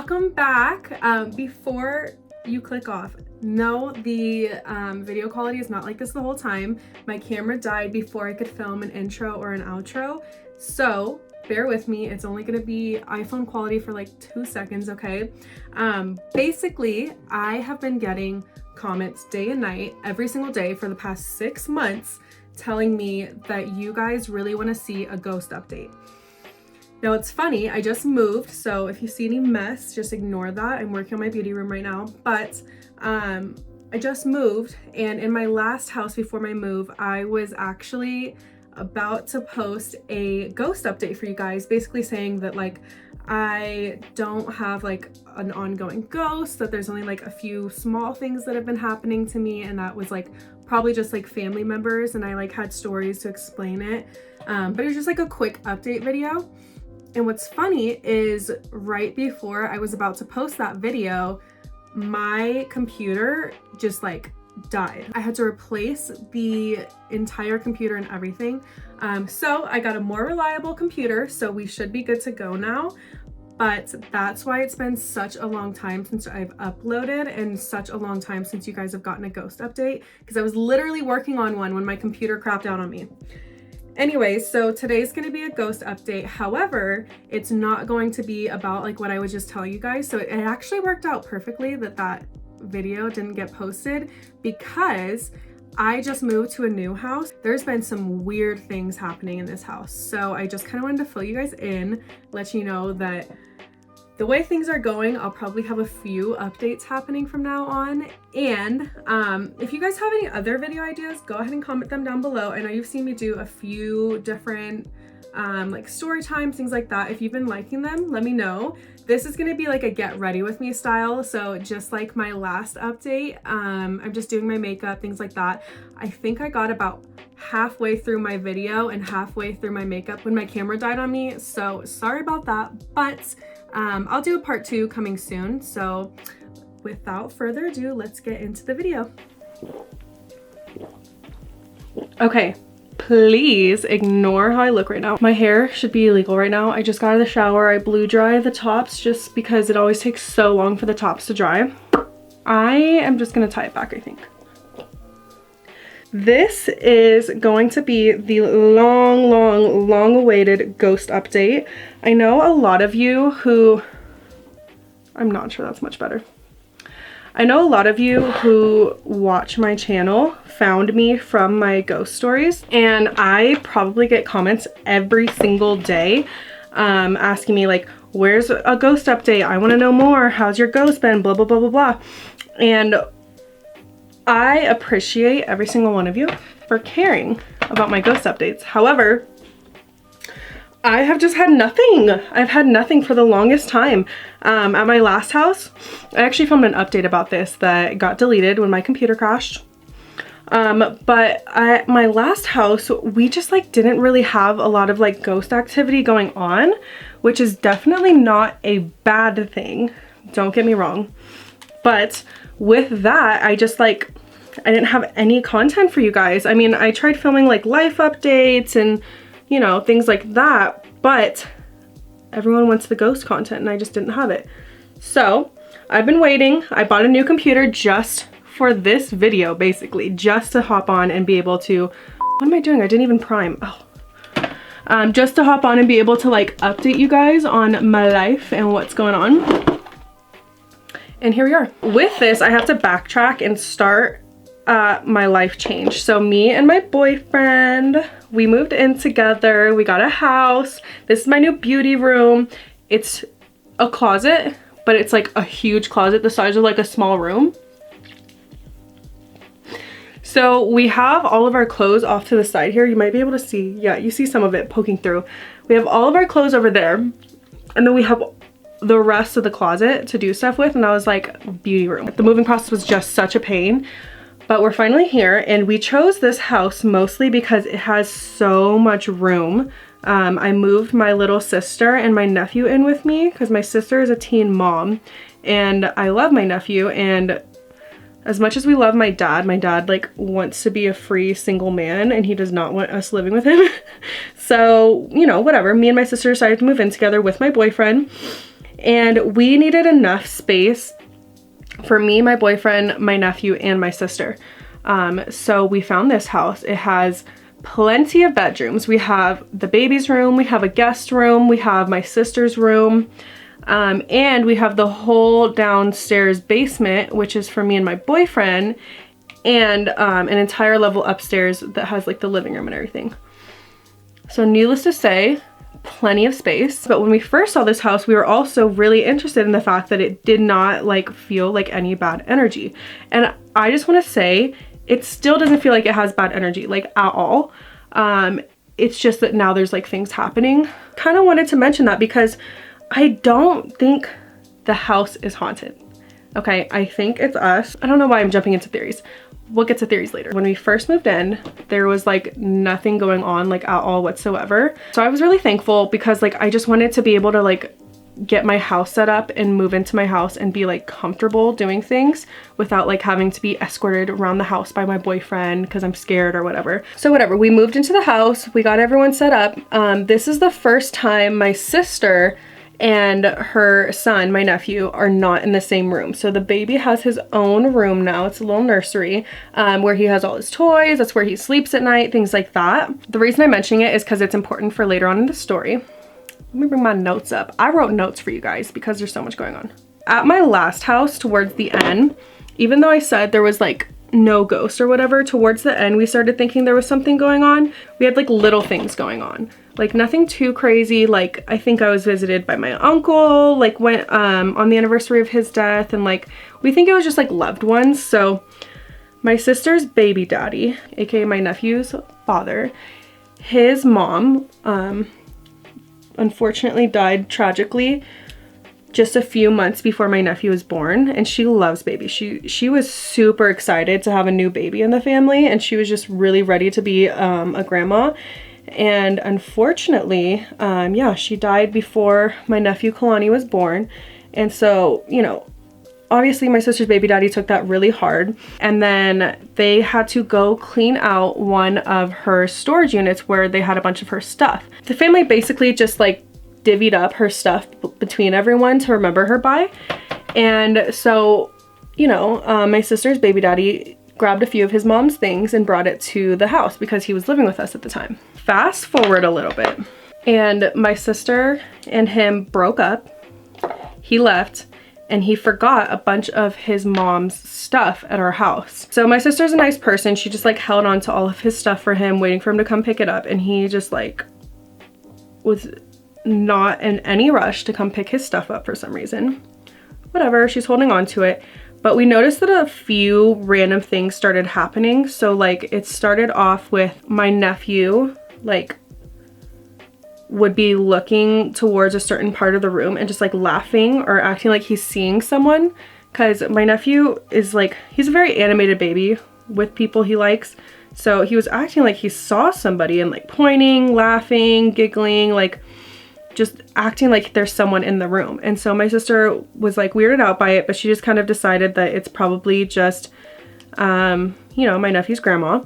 welcome back. Before you click off, no, the video quality is not like this the whole time. My camera died before I could film an intro or an outro, so bear with me. It's only gonna be iPhone quality for like 2 seconds, okay? Basically, I have been getting comments day and night every single day for the past 6 months telling me that you guys really want to see a ghost update. Now it's funny, I just moved, so if you see any mess, just ignore that. I'm working on my beauty room right now, but I just moved, and in my last house before my move, I was actually about to post a ghost update for you guys, basically saying that like I don't have like an ongoing ghost, that there's only like a few small things that have been happening to me, and that was like probably just like family members, and I like had stories to explain it, but it was just like a quick update video. And what's funny is right before I was about to post that video, my computer just like died. I had to replace the entire computer and everything. So I got a more reliable computer, so we should be good to go now. But that's why it's been such a long time since I've uploaded and such a long time since you guys have gotten a ghost update, because I was literally working on one when my computer crapped out on me. Anyway, so today's going to be a ghost update. However, it's not going to be about like what I was just telling you guys. So it actually worked out perfectly that that video didn't get posted, because I just moved to a new house. There's been some weird things happening in this house. So I just kind of wanted to fill you guys in, let you know that the way things are going, I'll probably have a few updates happening from now on. And if you guys have any other video ideas, go ahead and comment them down below. I know you've seen me do a few different like story times, things like that. If you've been liking them, let me know. This is gonna be like a get ready with me style. So just like my last update, I'm just doing my makeup, things like that. I think I got about halfway through my video and halfway through my makeup when my camera died on me. So sorry about that, but I'll do a part 2 coming soon. So without further ado, let's get into the video. Okay, please ignore how I look right now. My hair should be illegal right now. I just got out of the shower. I blew dry the tops just because it always takes so long for the tops to dry. I am just gonna tie it back, I think. This is going to be the long awaited ghost update. I know a lot of you who, I'm not sure that's much better. I know a lot of you who watch my channel found me from my ghost stories, and I probably get comments every single day asking me like, where's a ghost update? I want to know more. How's your ghost been? Blah, blah, blah, blah, blah. And I appreciate every single one of you for caring about my ghost updates. However, I have just had nothing. I've had nothing for the longest time. At my last house, I actually filmed an update about this that got deleted when my computer crashed. But at my last house, we just like didn't really have a lot of like ghost activity going on, which is definitely not a bad thing. Don't get me wrong. But with that, I didn't have any content for you guys. I mean, I tried filming like life updates and, you know, things like that, but everyone wants the ghost content and I just didn't have it. So I've been waiting. I bought a new computer just for this video, basically, just to hop on and be able to, what am I doing? I didn't even prime. Oh. Just to hop on and be able to like update you guys on my life and what's going on. And here we are. With this, I have to backtrack and start my life change. So me and my boyfriend, we moved in together. We got a house. This is my new beauty room. It's a closet, but it's like a huge closet the size of like a small room. So we have all of our clothes off to the side here. You might be able to see, yeah, you see some of it poking through. We have all of our clothes over there, and then we have the rest of the closet to do stuff with, and I was like, beauty room. The moving process was just such a pain, but we're finally here, and we chose this house mostly because it has so much room. I moved my little sister and my nephew in with me because my sister is a teen mom, and I love my nephew, and as much as we love my dad like wants to be a free single man and he does not want us living with him. So, you know, whatever. Me and my sister decided to move in together with my boyfriend. And we needed enough space for me, my boyfriend, my nephew, and my sister. So we found this house. It has plenty of bedrooms. We have the baby's room, we have a guest room, we have my sister's room, and we have the whole downstairs basement, which is for me and my boyfriend, and an entire level upstairs that has like the living room and everything. So needless to say, plenty of space. But when we first saw this house, we were also really interested in the fact that it did not like feel like any bad energy. And I just want to say, it still doesn't feel like it has bad energy, like at all. It's just that now there's like things happening. Kind of wanted to mention that because I don't think the house is haunted. Okay, I think it's us. I don't know why I'm jumping into theories. We'll get to theories later. When we first moved in, there was like nothing going on like at all whatsoever. So I was really thankful because like I just wanted to be able to like get my house set up and move into my house and be like comfortable doing things without like having to be escorted around the house by my boyfriend because I'm scared or whatever. So whatever, we moved into the house, we got everyone set up. This is the first time my sister and her son, my nephew, are not in the same room. So the baby has his own room now. It's a little nursery where he has all his toys. That's where he sleeps at night, things like that. The reason I'm mentioning it is because it's important for later on in the story. Let me bring my notes up. I wrote notes for you guys because there's so much going on. At my last house, towards the end, even though I said there was like no ghost or whatever, towards the end we started thinking there was something going on. We had like little things going on, like nothing too crazy. Like I think I was visited by my uncle, like went on the anniversary of his death, and like we think it was just like loved ones. So my sister's baby daddy, aka my nephew's father, his mom unfortunately died tragically just a few months before my nephew was born, and she loves babies. She was super excited to have a new baby in the family, and she was just really ready to be a grandma. And unfortunately, yeah, she died before my nephew Kalani was born. And so, you know, obviously my sister's baby daddy took that really hard, and then they had to go clean out one of her storage units where they had a bunch of her stuff. The family basically just like divvied up her stuff between everyone to remember her by. And so, you know, my sister's baby daddy grabbed a few of his mom's things and brought it to the house because he was living with us at the time. Fast forward a little bit, and my sister and him broke up. He left, and he forgot a bunch of his mom's stuff at our house. So my sister's a nice person. She just like held on to all of his stuff for him, waiting for him to come pick it up. And he just like was not in any rush to come pick his stuff up for some reason. Whatever, she's holding on to it. But we noticed that a few random things started happening. So like it started off with my nephew like would be looking towards a certain part of the room and just like laughing or acting like he's seeing someone, because my nephew is like, he's a very animated baby with people he likes. So he was acting like he saw somebody and like pointing, laughing, giggling, like just acting like there's someone in the room. And so my sister was like weirded out by it, but she just kind of decided that it's probably just, you know, my nephew's grandma,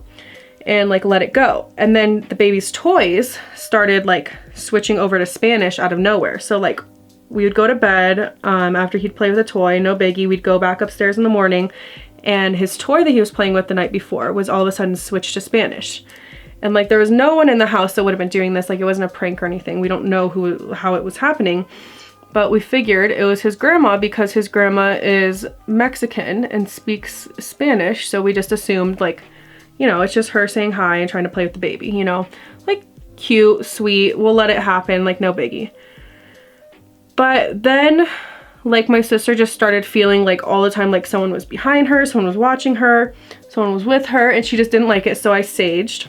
and like let it go. And then the baby's toys started like switching over to Spanish out of nowhere. So like we would go to bed after he'd play with a toy, no biggie. We'd go back upstairs in the morning, and his toy that he was playing with the night before was all of a sudden switched to Spanish. And like there was no one in the house that would have been doing this. Like it wasn't a prank or anything. We don't know how it was happening, but we figured it was his grandma because his grandma is Mexican and speaks Spanish. So we just assumed like, you know, it's just her saying hi and trying to play with the baby, you know, like cute, sweet, we'll let it happen, like no biggie. But then like my sister just started feeling like all the time like someone was behind her, someone was watching her, someone was with her, and she just didn't like it. So I saged.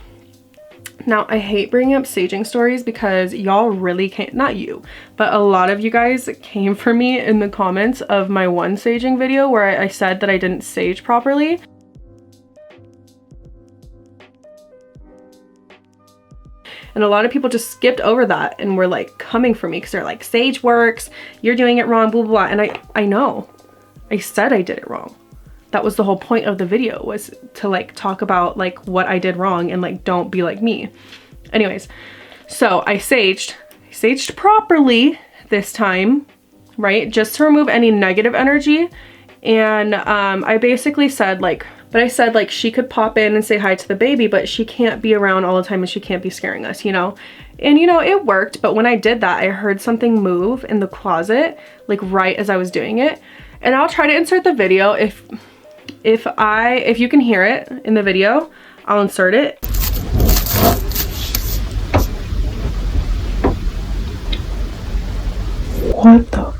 Now, I hate bringing up saging stories because y'all really can't, not you, but a lot of you guys came for me in the comments of my one saging video where I said that I didn't sage properly. And a lot of people just skipped over that and were like coming for me because they're like, sage works, you're doing it wrong, blah, blah, blah. And I know, I said I did it wrong. That was the whole point of the video, was to like talk about like what I did wrong and like don't be like me. Anyways, so I saged properly this time. right? Just to remove any negative energy. And I basically said like, she could pop in and say hi to the baby, but she can't be around all the time and she can't be scaring us, you know? And you know, it worked, but when I did that, I heard something move in the closet, like right as I was doing it. And I'll try to insert the video if you can hear it in the video, I'll insert it. What the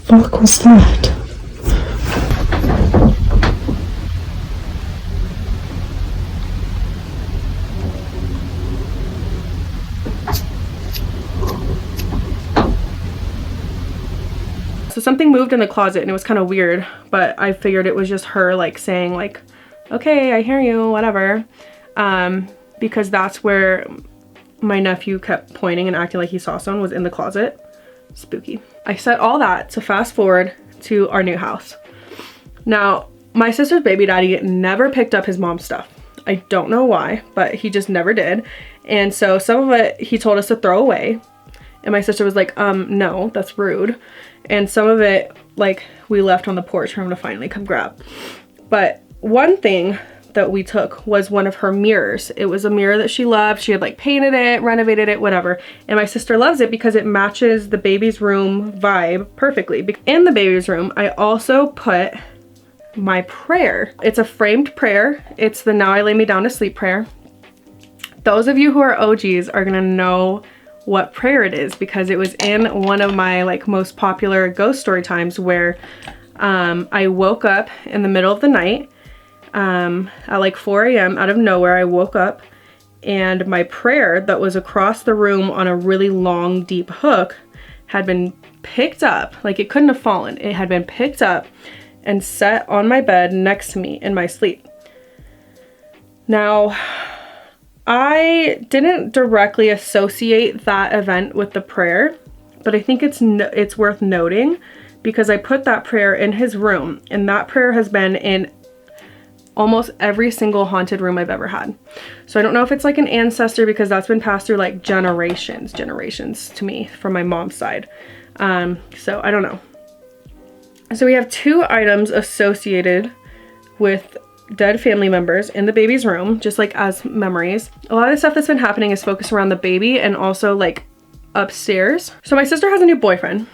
fuck was that? So something moved in the closet and it was kind of weird, but I figured it was just her like saying like, okay, I hear you, whatever. Because that's where my nephew kept pointing and acting like he saw someone, was in the closet. Spooky. I said all that to fast forward to our new house. Now, my sister's baby daddy never picked up his mom's stuff. I don't know why, but he just never did. And so some of it he told us to throw away. And my sister was like, no, that's rude. And some of it, like, we left on the porch for him to finally come grab. But one thing that we took was one of her mirrors. It was a mirror that she loved. She had like painted it, renovated it, whatever. And my sister loves it because it matches the baby's room vibe perfectly. In the baby's room, I also put my prayer. It's a framed prayer. It's the Now I Lay Me Down to Sleep prayer. Those of you who are OGs are gonna know what prayer it is because it was in one of my like most popular ghost story times where I woke up in the middle of the night at like 4 a.m. out of nowhere. I woke up and my prayer that was across the room on a really long deep hook had been picked up, like it couldn't have fallen. It had been picked up and set on my bed next to me in my sleep. Now, I didn't directly associate that event with the prayer, but I think it's worth noting because I put that prayer in his room, and that prayer has been in almost every single haunted room I've ever had. So I don't know if it's like an ancestor because that's been passed through like generations to me from my mom's side. So I don't know. So we have 2 items associated with dead family members in the baby's room, just like as memories. A lot of the stuff that's been happening is focused around the baby and also like upstairs. So my sister has a new boyfriend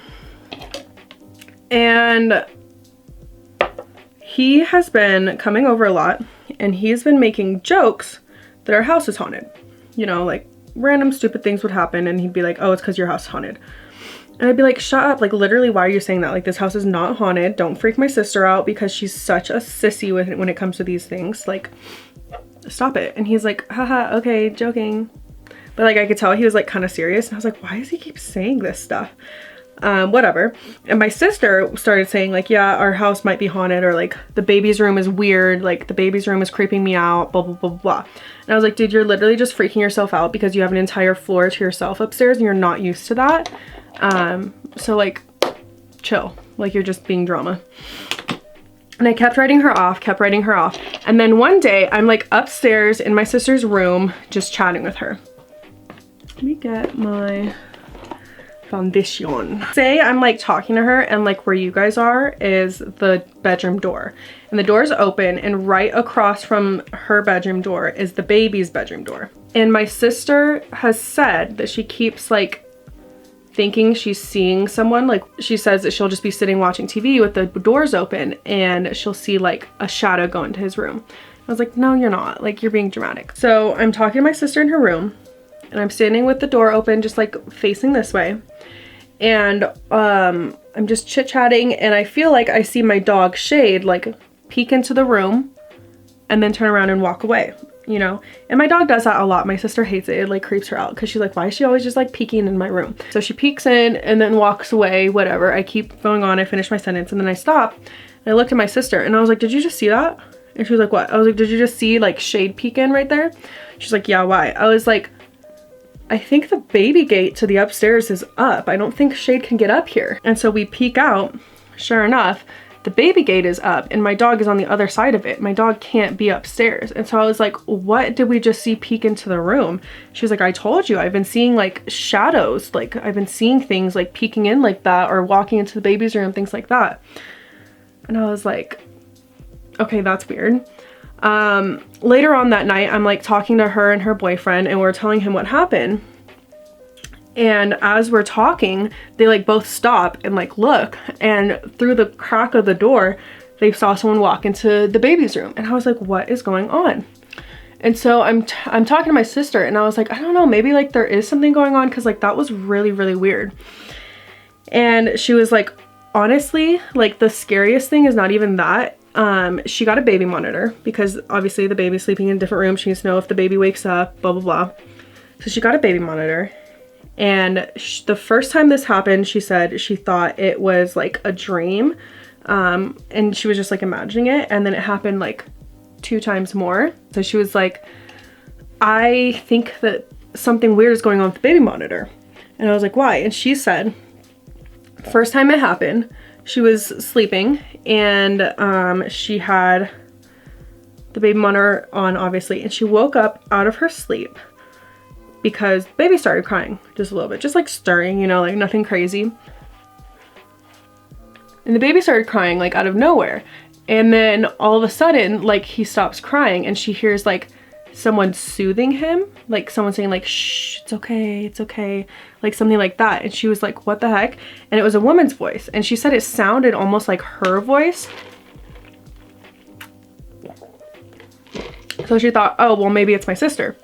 and he has been coming over a lot and he's been making jokes that our house is haunted. You know, like random stupid things would happen and he'd be like, oh, it's because your house is haunted. And I'd be like, shut up, like literally, why are you saying that? Like, this house is not haunted. Don't freak my sister out because she's such a sissy when it comes to these things. Like, stop it. And he's like, haha, okay, joking. But like, I could tell he was like kind of serious. And I was like, why does he keep saying this stuff? Whatever. And my sister started saying like, yeah, our house might be haunted, or like the baby's room is weird. Like the baby's room is creeping me out, blah, blah, blah, blah. And I was like, dude, you're literally just freaking yourself out because you have an entire floor to yourself upstairs and you're not used to that. So like chill, like you're just being drama. And I kept writing her off. And then one day I'm like upstairs in my sister's room, just chatting with her. Let me get my foundation. Say I'm like talking to her and like where you guys are is the bedroom door. And the door is open and right across from her bedroom door is the baby's bedroom door. And my sister has said that she keeps like thinking she's seeing someone. Like she says that she'll just be sitting watching TV with the doors open and she'll see like a shadow go into his room. I was like, no, you're not. Like, you're being dramatic. So I'm talking to my sister in her room and I'm standing with the door open, just like facing this way. And I'm just chit-chatting and I feel like I see my dog Shade like peek into the room and then turn around and walk away, you know? And my dog does that a lot. My sister hates it. It like creeps her out because she's like, why is she always just like peeking in my room? So she peeks in and then walks away, whatever. I keep going on. I finish my sentence and then I stop and I looked at my sister and I was like, did you just see that? And she was like, what? I was like, did you just see like Shade peek in right there? She's like, yeah, why? I was like, I think the baby gate to the upstairs is up. I don't think Shade can get up here. And so we peek out. Sure enough, the baby gate is up and my dog is on the other side of it. My dog can't be upstairs. And so I was like, what did we just see peek into the room? She was like, I told you, I've been seeing like shadows. Like I've been seeing things like peeking in like that or walking into the baby's room, things like that. And I was like, okay, that's weird. Later on that night, I'm like talking to her and her boyfriend and we're telling him what happened. And as we're talking, they like both stop and like look, and through the crack of the door, they saw someone walk into the baby's room. And I was like, what is going on? And so I'm talking to my sister and I was like, I don't know, maybe like there is something going on, because like that was really, really weird. And she was like, honestly, like the scariest thing is not even that. She got a baby monitor because obviously the baby's sleeping in a different room. She needs to know if the baby wakes up, blah, blah, blah. So she got a baby monitor. And the first time this happened, she said she thought it was like a dream. And she was just like imagining it. And then it happened like 2 times more. So she was like, I think that something weird is going on with the baby monitor. And I was like, why? And she said, first time it happened, she was sleeping and she had the baby monitor on, obviously. And she woke up out of her sleep because the baby started crying just a little bit, just like stirring, you know, like nothing crazy. And the baby started crying like out of nowhere. And then all of a sudden, like he stops crying and she hears like someone soothing him, like someone saying like, shh, it's okay, like something like that. And she was like, what the heck? And it was a woman's voice. And she said it sounded almost like her voice. So she thought, oh, well, maybe it's my sister.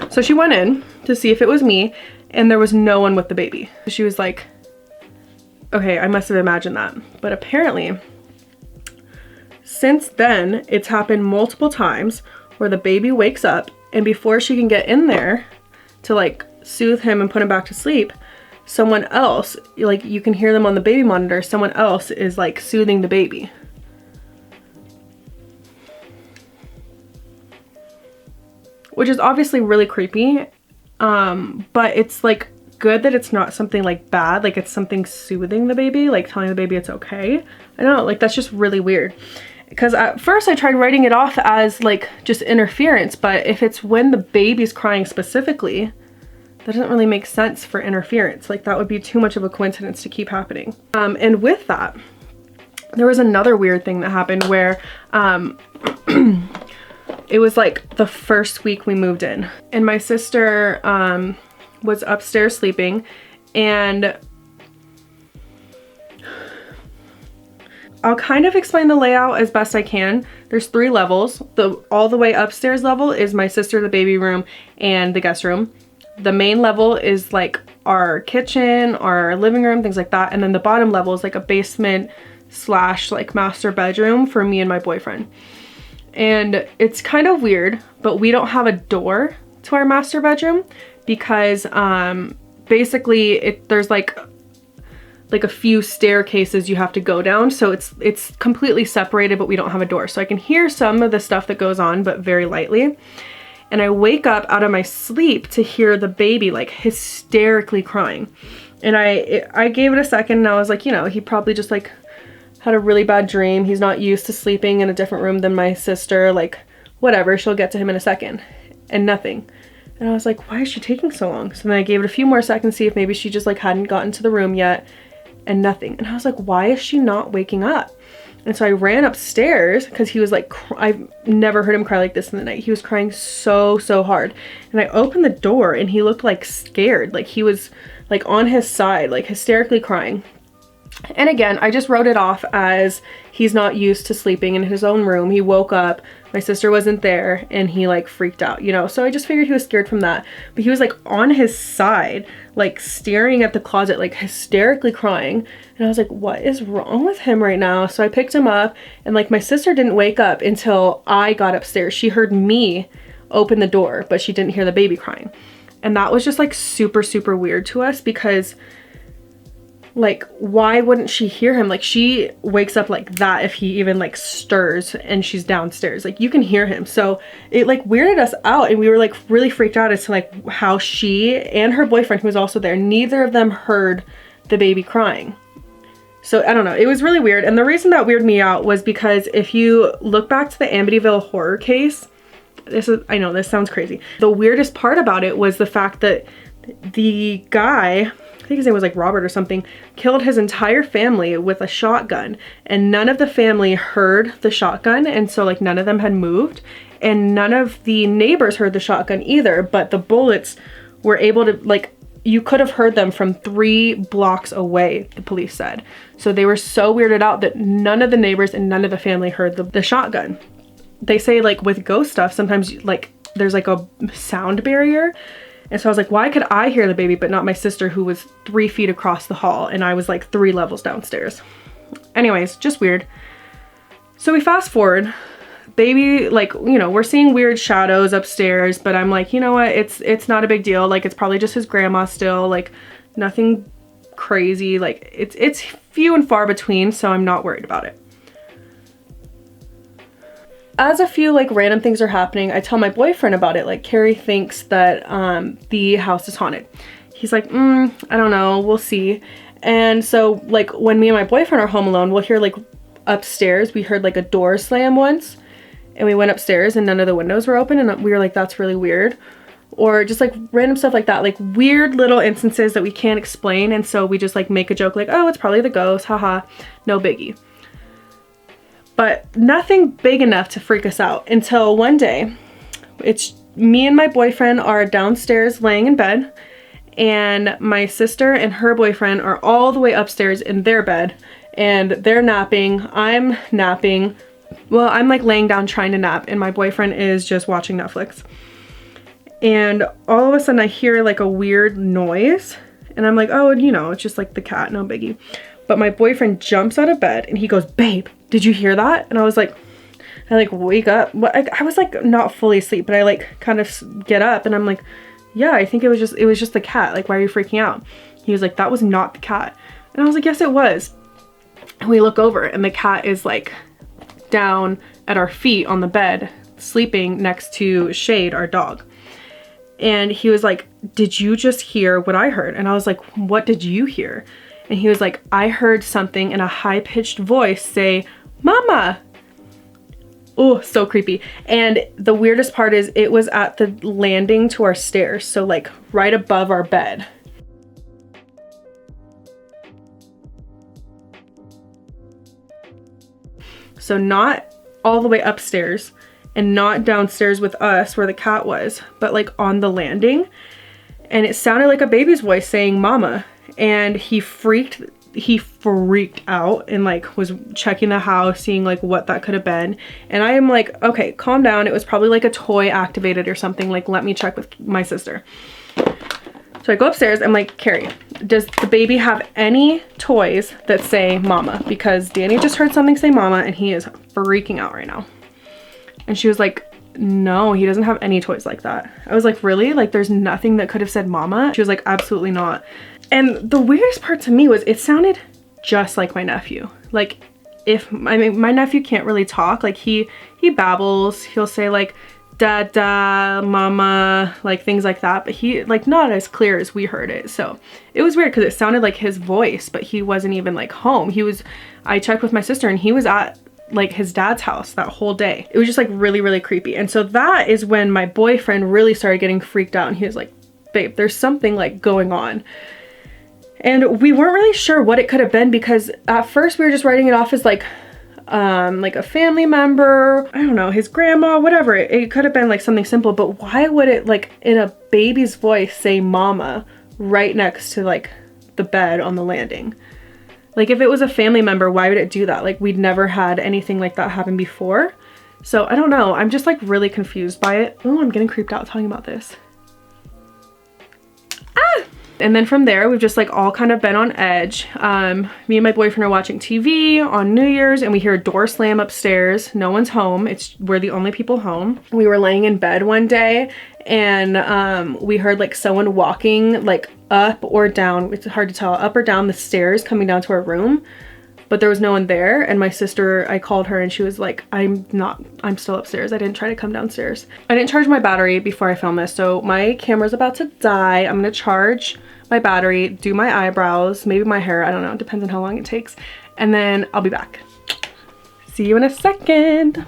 So she went in to see if it was me, and there was no one with the baby. She was like, okay, I must have imagined that. But apparently, since then, it's happened multiple times where the baby wakes up, and before she can get in there to like soothe him and put him back to sleep, someone else, like you can hear them on the baby monitor, someone else is like soothing the baby. Which is obviously really creepy, but it's like good that it's not something like bad, like it's something soothing the baby, like telling the baby it's okay. I don't know, like that's just really weird. Because at first I tried writing it off as like just interference, but if it's when the baby's crying specifically, that doesn't really make sense for interference. Like that would be too much of a coincidence to keep happening. And with that, there was another weird thing that happened where it was like the first week we moved in, and my sister was upstairs sleeping, and I'll kind of explain the layout as best I can. There's 3 levels. All the way upstairs level is my sister, the baby room, and the guest room. The main level is like our kitchen, our living room, things like that. And then the bottom level is like a basement / like master bedroom for me and my boyfriend. And it's kind of weird, but we don't have a door to our master bedroom because basically there's like a few staircases you have to go down, so it's completely separated, but we don't have a door. So I can hear some of the stuff that goes on, but very lightly. And I wake up out of my sleep to hear the baby like hysterically crying. And I gave it a second and I was like, you know, he probably just like had a really bad dream. He's not used to sleeping in a different room than my sister, like whatever, she'll get to him in a second. And nothing. And I was like, why is she taking so long? So then I gave it a few more seconds, see if maybe she just like hadn't gotten to the room yet, and nothing. And I was like, why is she not waking up? And so I ran upstairs because he was like, I've never heard him cry like this in the night. He was crying so hard. And I opened the door and he looked like scared, like he was like on his side, like hysterically crying. And again, I just wrote it off as he's not used to sleeping in his own room. He woke up, my sister wasn't there, and he like freaked out, you know? So I just figured he was scared from that. But he was like on his side, like staring at the closet, like hysterically crying. And I was like, what is wrong with him right now? So I picked him up, and like my sister didn't wake up until I got upstairs. She heard me open the door, but she didn't hear the baby crying. And that was just like super weird to us because like, why wouldn't she hear him? Like, she wakes up like that if he even like stirs and she's downstairs. Like, you can hear him. So it like weirded us out, and we were like really freaked out as to like how she and her boyfriend, who was also there, neither of them heard the baby crying. So I don't know, it was really weird. And the reason that weirded me out was because if you look back to the Amityville horror case, I know this sounds crazy. The weirdest part about it was the fact that the guy, I think his name was like Robert or something, killed his entire family with a shotgun, and none of the family heard the shotgun, and so like none of them had moved, and none of the neighbors heard the shotgun either, but the bullets were able to, like, you could have heard them from 3 blocks away, the police said. So they were so weirded out that none of the neighbors and none of the family heard the shotgun. They say like with ghost stuff, sometimes like there's like a sound barrier. And so I was like, why could I hear the baby but not my sister who was 3 feet across the hall and I was like 3 levels downstairs? Anyways, just weird. So we fast forward. Baby, like, you know, we're seeing weird shadows upstairs, but I'm like, you know what, it's not a big deal. Like, it's probably just his grandma still, like nothing crazy. Like it's few and far between, so I'm not worried about it. As a few like random things are happening, I tell my boyfriend about it. Like, Carrie thinks that the house is haunted. He's like, I don't know, we'll see. And so like when me and my boyfriend are home alone, we'll hear like upstairs, we heard like a door slam once. And we went upstairs and none of the windows were open, and we were like, that's really weird. Or just like random stuff like that, like weird little instances that we can't explain, and so we just like make a joke like, oh, it's probably the ghost, haha, no biggie. But nothing big enough to freak us out until one day. It's me and my boyfriend are downstairs laying in bed, and my sister and her boyfriend are all the way upstairs in their bed, and they're napping, I'm napping. Well, I'm like laying down trying to nap, and my boyfriend is just watching Netflix. And all of a sudden I hear like a weird noise, and I'm like, oh, you know, it's just like the cat, no biggie. But my boyfriend jumps out of bed and he goes, babe, did you hear that? And I was like, I like wake up. I was like not fully asleep, but I like kind of get up and I'm like, yeah, I think it was just the cat. Like, why are you freaking out? He was like, that was not the cat. And I was like, yes, it was. And we look over and the cat is like down at our feet on the bed, sleeping next to Shade, our dog. And he was like, did you just hear what I heard? And I was like, what did you hear? And he was like, I heard something in a high-pitched voice say, mama. Oh, so creepy. And the weirdest part is it was at the landing to our stairs, so like right above our bed. So not all the way upstairs and not downstairs with us where the cat was, but like on the landing. And it sounded like a baby's voice saying mama. And he freaked out and like was checking the house, seeing like what that could have been. And I am like, okay, calm down. It was probably like a toy activated or something. Like, let me check with my sister. So I go upstairs. I'm like, Carrie, does the baby have any toys that say mama? Because Danny just heard something say mama and he is freaking out right now. And she was like, no, he doesn't have any toys like that. I was like, really? Like, there's nothing that could have said mama? She was like, absolutely not. And the weirdest part to me was it sounded just like my nephew. Like, I mean, my nephew can't really talk. Like, he babbles. He'll say like, dada, mama, like things like that, but he like not as clear as we heard it. So it was weird because it sounded like his voice, but he wasn't even like home. I checked with my sister and he was at like his dad's house that whole day. It was just like really, really creepy. And so that is when my boyfriend really started getting freaked out and he was like, babe, there's something like going on. And we weren't really sure what it could have been because at first we were just writing it off as like a family member, I don't know, his grandma, whatever. It could have been like something simple, but why would it like in a baby's voice say mama right next to like the bed on the landing? Like, if it was a family member, why would it do that? Like, we'd never had anything like that happen before. So I don't know. I'm just like really confused by it. Oh, I'm getting creeped out talking about this. Ah! And then from there, we've just like all kind of been on edge. Me and my boyfriend are watching TV on New Year's and we hear a door slam upstairs. No one's home. We're the only people home. We were laying in bed one day and we heard like someone walking like up or down. It's hard to tell, up or down the stairs coming down to our room. but there was no one there. And my sister, I called her and she was like, I'm still upstairs. I didn't try to come downstairs. I didn't charge my battery before I filmed this, so my camera's about to die. I'm gonna charge my battery, do my eyebrows, maybe my hair, I don't know, depends on how long it takes, and then I'll be back. See you in a second.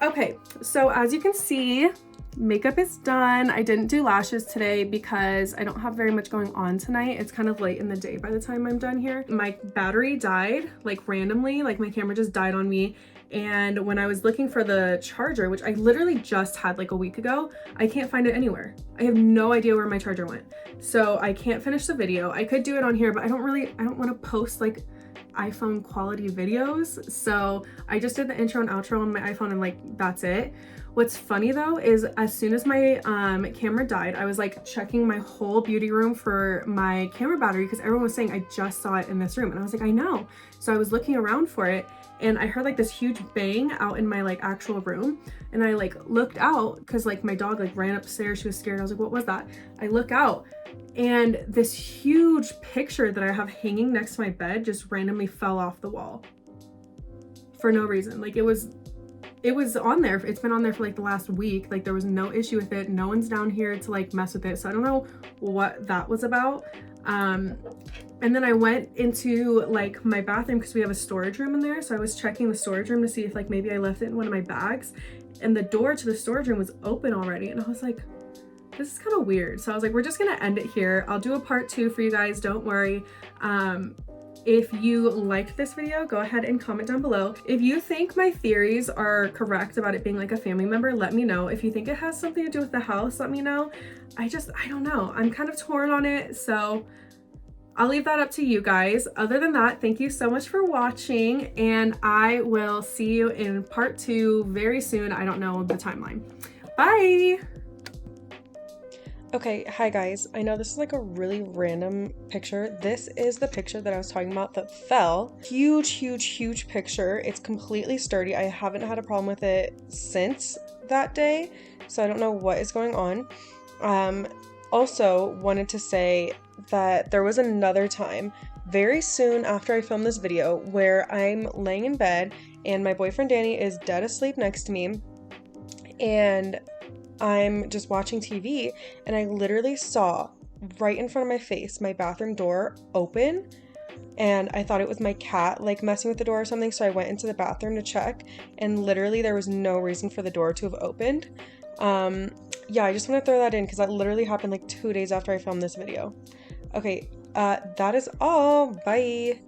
Okay, so as you can see, makeup is done. I didn't do lashes today because I don't have very much going on tonight. It's kind of late in the day by the time I'm done here. My battery died like randomly, like my camera just died on me. And when I was looking for the charger, which I literally just had like a week ago, I can't find it anywhere. I have no idea where my charger went. So I can't finish the video. I could do it on here, but I don't want to post like iPhone quality videos. So I just did the intro and outro on my iPhone and like, that's it. What's funny though is as soon as my camera died, I was like checking my whole beauty room for my camera battery because everyone was saying I just saw it in this room, and I was like, I know. So I was looking around for it and I heard like this huge bang out in my like actual room, and I like looked out because like my dog like ran upstairs. She was scared. I was like, what was that? I look out and this huge picture that I have hanging next to my bed just randomly fell off the wall for no reason. Like it was on there. It's been on there for like the last week. Like there was no issue with it. No one's down here to like mess with it. So I don't know what that was about. And then I went into like my bathroom because we have a storage room in there. So I was checking the storage room to see if like maybe I left it in one of my bags, and the door to the storage room was open already. And I was like, this is kind of weird. So I was like, we're just gonna end it here. I'll do a part 2 for you guys. Don't worry. If you liked this video, go ahead and comment down below. If you think my theories are correct about it being like a family member, let me know. If you think it has something to do with the house, let me know. I don't know. I'm kind of torn on it, so I'll leave that up to you guys. Other than that, thank you so much for watching, and I will see you in part 2 very soon. I don't know the timeline. Bye! Okay, hi guys. I know this is like a really random picture. This is the picture that I was talking about that fell. Huge, huge, huge picture. It's completely sturdy. I haven't had a problem with it since that day, so I don't know what is going on. Also wanted to say that there was another time very soon after I filmed this video where I'm laying in bed and my boyfriend Danny is dead asleep next to me, and I'm just watching TV, and I literally saw right in front of my face my bathroom door open, and I thought it was my cat like messing with the door or something, so I went into the bathroom to check, and literally there was no reason for the door to have opened. Yeah, I just want to throw that in because that literally happened like 2 days after I filmed this video. Okay, that is all. Bye!